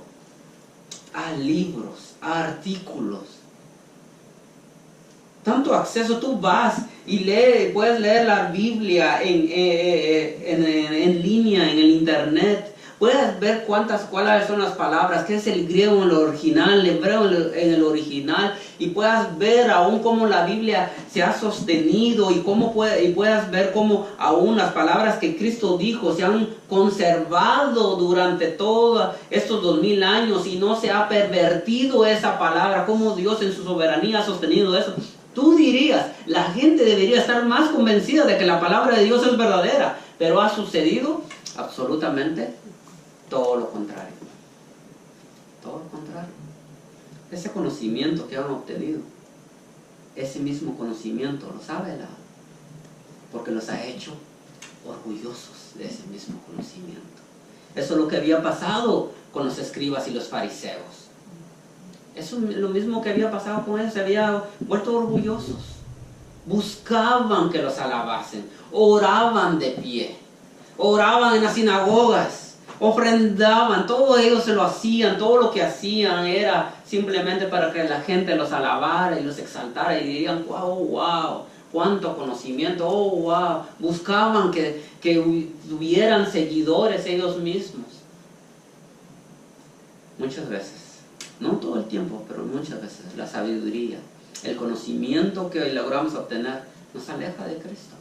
a libros, a artículos, tanto acceso, tú vas y puedes leer la Biblia en línea, en el internet, puedas ver cuáles son las palabras, qué es el griego en el original, el hebreo en el original, y puedas ver aún cómo la Biblia se ha sostenido y puedas ver cómo aún las palabras que Cristo dijo se han conservado durante todos estos 2000 años y no se ha pervertido esa palabra, cómo Dios en su soberanía ha sostenido eso. Tú dirías, la gente debería estar más convencida de que la palabra de Dios es verdadera, pero ha sucedido absolutamente todo lo contrario. Todo lo contrario. Ese conocimiento que han obtenido, ese mismo conocimiento los ha velado, porque los ha hecho orgullosos de ese mismo conocimiento. Eso es lo que había pasado con los escribas y los fariseos. Eso es lo mismo que había pasado con ellos, se habían vuelto orgullosos. Buscaban que los alabasen, oraban de pie, oraban en las sinagogas, ofrendaban, todo ellos se lo hacían, todo lo que hacían era simplemente para que la gente los alabara y los exaltara y dirían, wow, cuánto conocimiento, oh wow. Buscaban que tuvieran seguidores ellos mismos. Muchas veces. No todo el tiempo, pero muchas veces la sabiduría, el conocimiento que logramos obtener nos aleja de Cristo.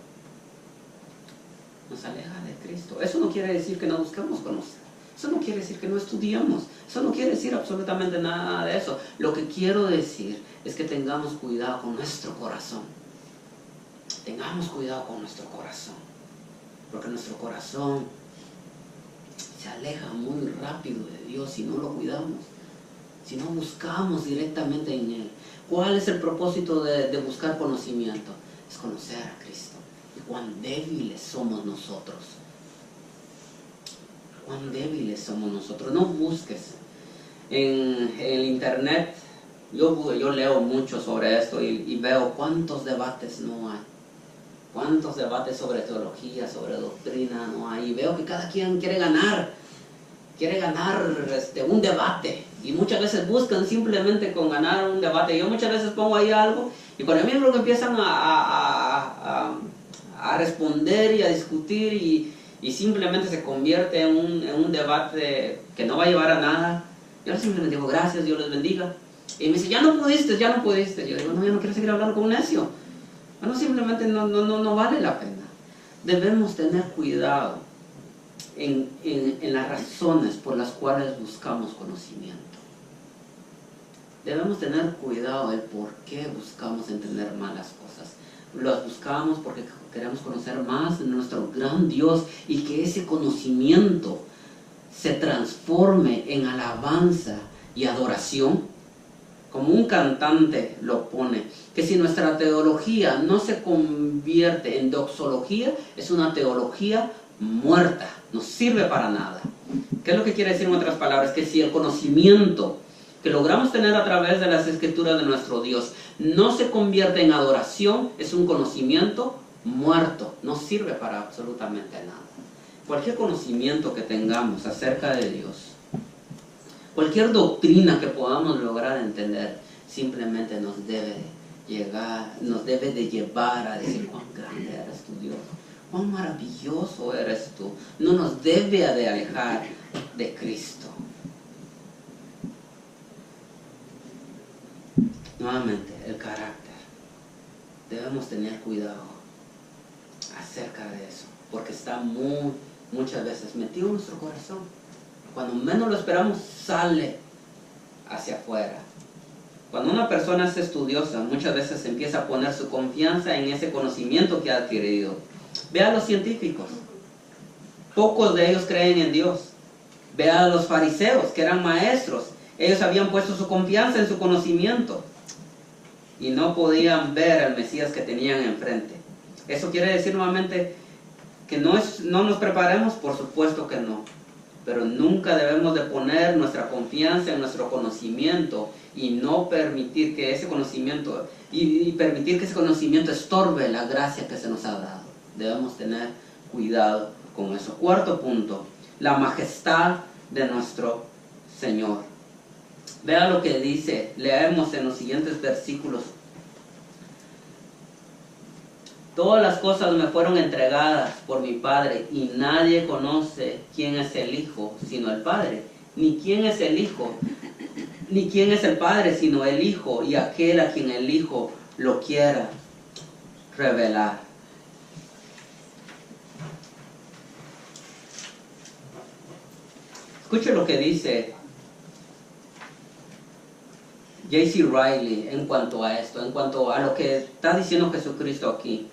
Nos aleja de Cristo. Eso no quiere decir que no busquemos conocer. Eso no quiere decir que no estudiamos. Eso no quiere decir absolutamente nada de eso. Lo que quiero decir es que tengamos cuidado con nuestro corazón. Tengamos cuidado con nuestro corazón. Porque nuestro corazón se aleja muy rápido de Dios si no lo cuidamos. Si no buscamos directamente en Él. ¿Cuál es el propósito de buscar conocimiento? Es conocer a Cristo. Y cuán débiles somos nosotros. Cuán débiles somos nosotros. No busques. En el internet, yo leo mucho sobre esto y veo cuántos debates no hay. Cuántos debates sobre teología, sobre doctrina no hay. Y veo que cada quien quiere ganar un debate, y muchas veces buscan simplemente con ganar un debate. Yo muchas veces pongo ahí algo y con el mismo que empiezan a responder y a discutir y simplemente se convierte en un debate que no va a llevar a nada. Yo simplemente digo gracias, Dios les bendiga, y me dice ya no pudiste. Yo digo no, yo no quiero seguir hablando con un necio. Bueno, simplemente no vale la pena. Debemos tener cuidado en las razones por las cuales buscamos conocimiento. Debemos tener cuidado del por qué buscamos entender malas cosas. Los buscamos porque queremos conocer más de nuestro gran Dios y que ese conocimiento se transforme en alabanza y adoración. Como un cantante lo pone, que si nuestra teología no se convierte en doxología, es una teología muerta, no sirve para nada. ¿Qué es lo que quiere decir en otras palabras? Que si el conocimiento que logramos tener a través de las escrituras de nuestro Dios no se convierte en adoración, es un conocimiento muerto, no sirve para absolutamente nada. Cualquier conocimiento que tengamos acerca de Dios, cualquier doctrina que podamos lograr entender, simplemente nos debe de llevar a decir cuán grande eres tu Dios, cuán maravilloso eres tú. No nos debe de alejar de Cristo. Nuevamente, el carácter. Debemos tener cuidado acerca de eso, porque está muchas veces metido en nuestro corazón. Cuando menos lo esperamos, sale hacia afuera. Cuando una persona es estudiosa, muchas veces empieza a poner su confianza en ese conocimiento que ha adquirido. Ve a los científicos. Pocos de ellos creen en Dios. Ve a los fariseos, que eran maestros. Ellos habían puesto su confianza en su conocimiento y no podían ver al Mesías que tenían enfrente. Eso quiere decir nuevamente que no nos preparemos, por supuesto que no. Pero nunca debemos de poner nuestra confianza en nuestro conocimiento y no permitir que ese conocimiento permitir que ese conocimiento estorbe la gracia que se nos ha dado. Debemos tener cuidado con eso. Cuarto punto, la majestad de nuestro Señor. Vea lo que dice, leemos en los siguientes versículos. Todas las cosas me fueron entregadas por mi Padre, y nadie conoce quién es el Hijo sino el Padre, ni quién es el Hijo, ni quién es el Padre sino el Hijo, y aquel a quien el Hijo lo quiera revelar. Escuche lo que dice J.C. Riley en cuanto a esto, en cuanto a lo que está diciendo Jesucristo aquí.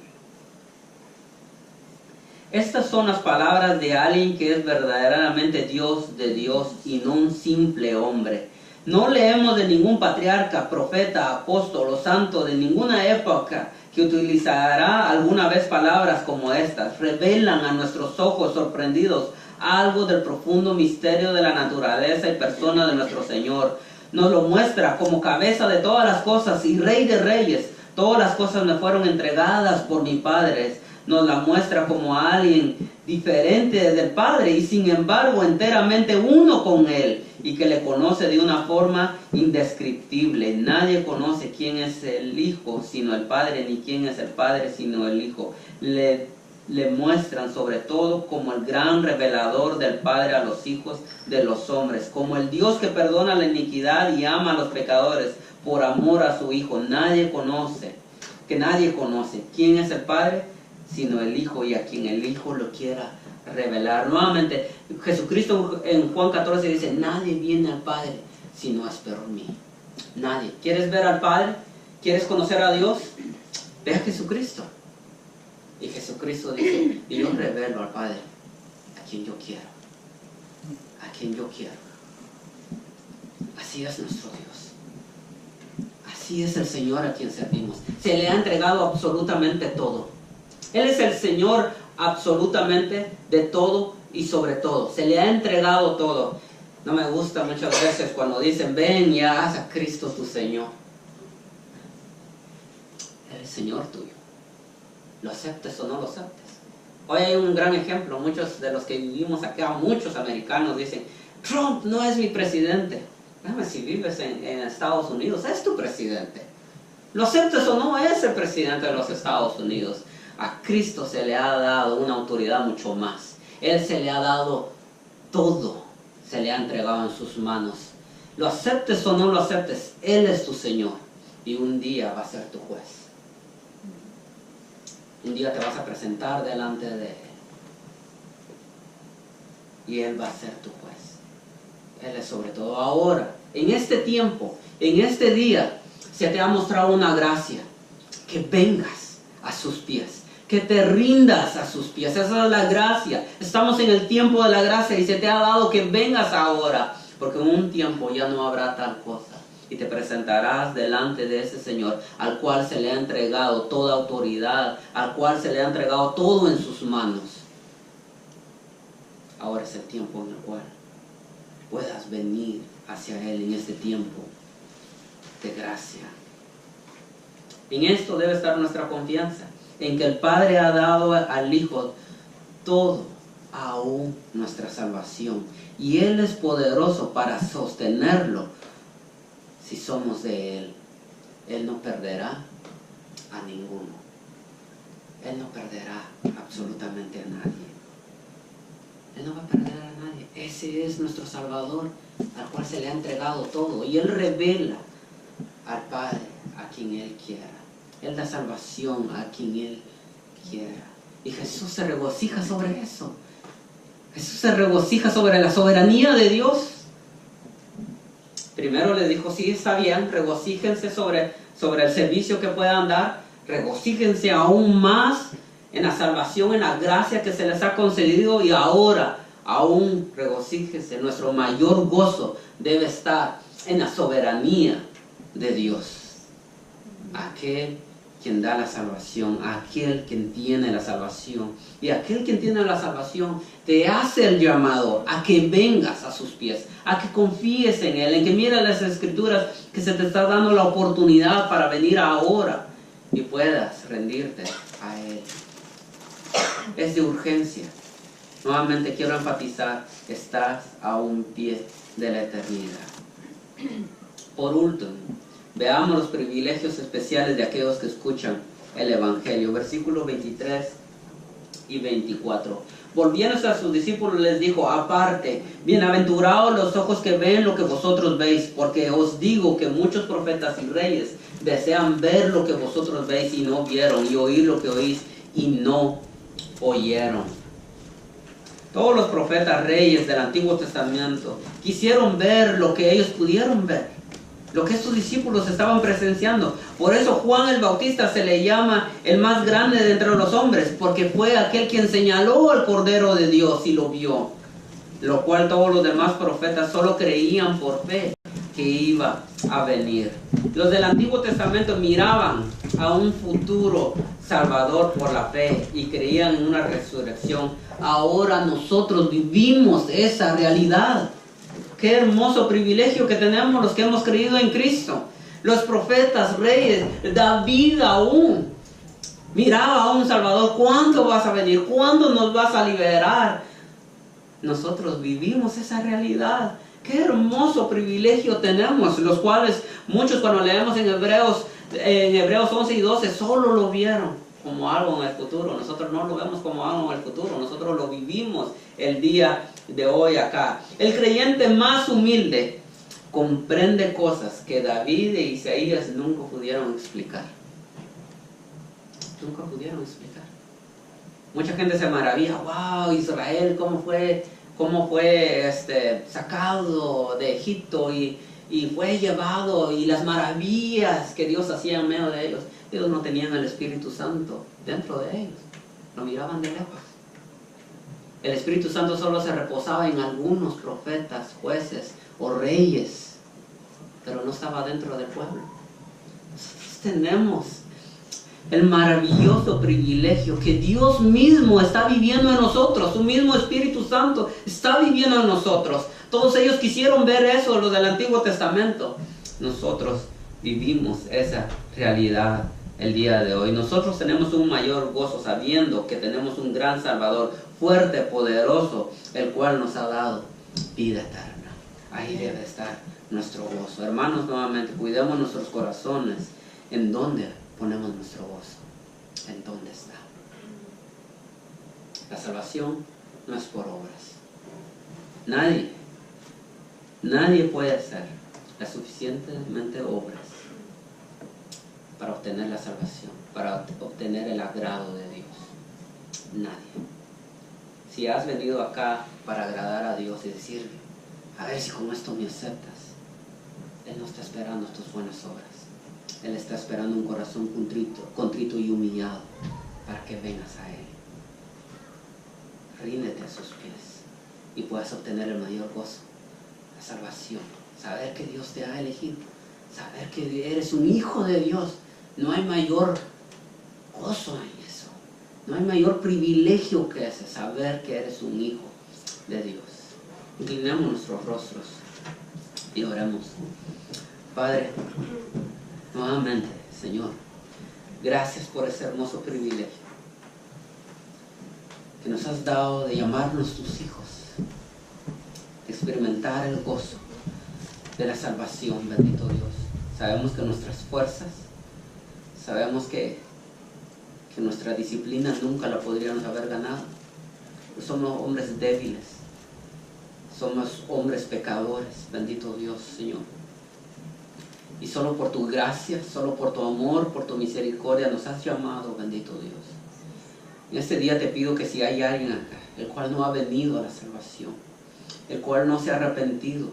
Estas son las palabras de alguien que es verdaderamente Dios de Dios y no un simple hombre. No leemos de ningún patriarca, profeta, apóstol o santo de ninguna época que utilizará alguna vez palabras como estas. Revelan a nuestros ojos sorprendidos algo del profundo misterio de la naturaleza y persona de nuestro Señor. Nos lo muestra como cabeza de todas las cosas y Rey de reyes. Todas las cosas me fueron entregadas por mi Padre. Nos la muestra como alguien diferente del Padre y sin embargo enteramente uno con Él, y que le conoce de una forma indescriptible. Nadie conoce quién es el Hijo sino el Padre, ni quién es el Padre sino el Hijo. Le muestran sobre todo como el gran revelador del Padre a los hijos de los hombres, como el Dios que perdona la iniquidad y ama a los pecadores por amor a su Hijo. Nadie conoce quién es el Padre sino el Hijo, y a quien el Hijo lo quiera revelar. Nuevamente, Jesucristo en Juan 14 dice: nadie viene al Padre si no es por mí. Nadie. ¿Quieres ver al Padre? ¿Quieres conocer a Dios? Ve a Jesucristo. Y Jesucristo dice: y yo revelo al Padre a quien yo quiero. A quien yo quiero. Así es nuestro Dios. Así es el Señor a quien servimos. Se le ha entregado absolutamente todo. Él es el Señor absolutamente de todo y sobre todo. Se le ha entregado todo. No me gusta muchas veces cuando dicen: ven y haz a Cristo tu Señor. Él es Señor tuyo. Lo aceptes o no lo aceptes. Hoy hay un gran ejemplo. Muchos de los que vivimos acá, muchos americanos dicen: Trump no es mi presidente. Déjame, si vives en Estados Unidos, es tu presidente. Lo aceptes o no, es el presidente de los Estados Unidos. A Cristo se le ha dado una autoridad mucho más. Él se le ha dado todo. Se le ha entregado en sus manos. Lo aceptes o no lo aceptes, Él es tu Señor. Y un día va a ser tu juez. Un día te vas a presentar delante de Él. Y Él va a ser tu juez. Él es sobre todo. Ahora, en este tiempo, en este día, se te ha mostrado una gracia. Que vengas a sus pies. Que te rindas a sus pies. Esa es la gracia. Estamos en el tiempo de la gracia y se te ha dado que vengas ahora. Porque en un tiempo ya no habrá tal cosa. Y te presentarás delante de ese Señor, al cual se le ha entregado toda autoridad, al cual se le ha entregado todo en sus manos. Ahora es el tiempo en el cual puedas venir hacia Él en este tiempo de gracia. En esto debe estar nuestra confianza, en que el Padre ha dado al Hijo todo, aún nuestra salvación. Y Él es poderoso para sostenerlo si somos de Él. Él no perderá a ninguno. Él no perderá absolutamente a nadie. Él no va a perder a nadie. Ese es nuestro Salvador, al cual se le ha entregado todo. Y Él revela al Padre a quien Él quiera. Él da salvación a quien Él quiera. Y Jesús se regocija sobre eso. Jesús se regocija sobre la soberanía de Dios. Primero le dijo: sí, está bien, regocíjense sobre el servicio que puedan dar. Regocíjense aún más en la salvación, en la gracia que se les ha concedido. Y ahora, aún regocíjense. Nuestro mayor gozo debe estar en la soberanía de Dios. Aquel quien da la salvación, aquel quien tiene la salvación. Y aquel quien tiene la salvación te hace el llamado a que vengas a sus pies, a que confíes en Él, en que mires las Escrituras, que se te está dando la oportunidad para venir ahora y puedas rendirte a Él. Es de urgencia. Nuevamente quiero enfatizar: estás a un pie de la eternidad. Por último, veamos los privilegios especiales de aquellos que escuchan el Evangelio. Versículos 23 y 24. Volviéndose a sus discípulos les dijo, aparte, bienaventurados los ojos que ven lo que vosotros veis, porque os digo que muchos profetas y reyes desean ver lo que vosotros veis y no vieron, y oír lo que oís y no oyeron. Todos los profetas reyes del Antiguo Testamento quisieron ver lo que ellos pudieron ver, lo que estos discípulos estaban presenciando. Por eso Juan el Bautista se le llama el más grande de entre los hombres, porque fue aquel quien señaló al Cordero de Dios y lo vio, lo cual todos los demás profetas solo creían por fe que iba a venir. Los del Antiguo Testamento miraban a un futuro Salvador por la fe y creían en una resurrección. Ahora nosotros vivimos esa realidad. Qué hermoso privilegio que tenemos los que hemos creído en Cristo. Los profetas, reyes, David aún miraba a un Salvador. ¿Cuándo vas a venir? ¿Cuándo nos vas a liberar? Nosotros vivimos esa realidad. Qué hermoso privilegio tenemos, los cuales muchos cuando leemos en Hebreos 11 y 12 solo lo vieron como algo en el futuro. Nosotros no lo vemos como algo en el futuro, nosotros lo vivimos el día de hoy acá. El creyente más humilde comprende cosas que David e Isaías nunca pudieron explicar. Nunca pudieron explicar. Mucha gente se maravilla, wow, Israel, cómo fue sacado de Egipto y fue llevado, y las maravillas que Dios hacía en medio de ellos. Ellos no tenían el Espíritu Santo dentro de ellos, lo miraban de lejos. El Espíritu Santo solo se reposaba en algunos profetas, jueces o reyes, pero no estaba dentro del pueblo. Nosotros tenemos el maravilloso privilegio que Dios mismo está viviendo en nosotros. Su mismo Espíritu Santo está viviendo en nosotros. Todos ellos quisieron ver eso, los del Antiguo Testamento. Nosotros vivimos esa realidad el día de hoy. Nosotros tenemos un mayor gozo sabiendo que tenemos un gran Salvador, fuerte, poderoso, el cual nos ha dado vida eterna. Ahí debe estar nuestro gozo. Hermanos, nuevamente, cuidemos nuestros corazones. ¿En dónde ponemos nuestro gozo? ¿En dónde está? La salvación no es por obras. Nadie puede hacer las suficientemente obras para obtener la salvación, para obtener el agrado de Dios. Nadie. Si has venido acá para agradar a Dios y decirle, a ver si con esto me aceptas, Él no está esperando tus buenas obras. Él está esperando un corazón contrito y humillado para que vengas a Él. Ríndete a sus pies y puedas obtener el mayor gozo, la salvación. Saber que Dios te ha elegido, saber que eres un hijo de Dios. No hay mayor gozo en eso. No hay mayor privilegio que ese, saber que eres un hijo de Dios. Inclinemos nuestros rostros y oremos. Padre, nuevamente, Señor, gracias por ese hermoso privilegio que nos has dado de llamarnos tus hijos, de experimentar el gozo de la salvación, bendito Dios. Sabemos que nuestras fuerzas, sabemos que nuestra disciplina nunca la podríamos haber ganado. Somos hombres débiles, somos hombres pecadores, bendito Dios, Señor. Y solo por tu gracia, solo por tu amor, por tu misericordia nos has llamado, bendito Dios. En este día te pido que si hay alguien acá, el cual no ha venido a la salvación, el cual no se ha arrepentido,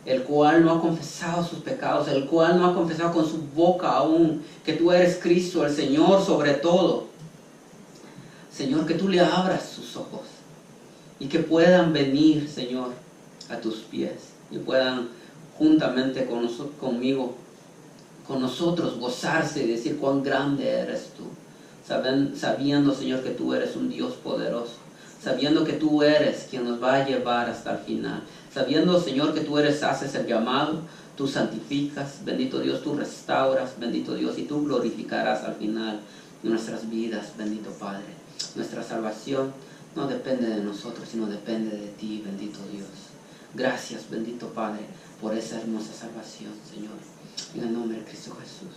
el cual no ha confesado sus pecados, el cual no ha confesado con su boca aún que tú eres Cristo, el Señor sobre todo. Señor, que tú le abras sus ojos y que puedan venir, Señor, a tus pies y puedan juntamente conmigo, con nosotros, gozarse y decir cuán grande eres tú, sabiendo, Señor, que tú eres un Dios poderoso, sabiendo que tú eres quien nos va a llevar hasta el final, sabiendo, Señor, que tú haces el llamado, tú santificas, bendito Dios, tú restauras, bendito Dios, y tú glorificarás al final de nuestras vidas, bendito Padre. Nuestra salvación no depende de nosotros, sino depende de ti, bendito Dios. Gracias, bendito Padre, por esa hermosa salvación, Señor. En el nombre de Cristo Jesús.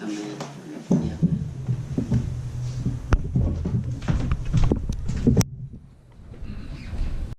Amén.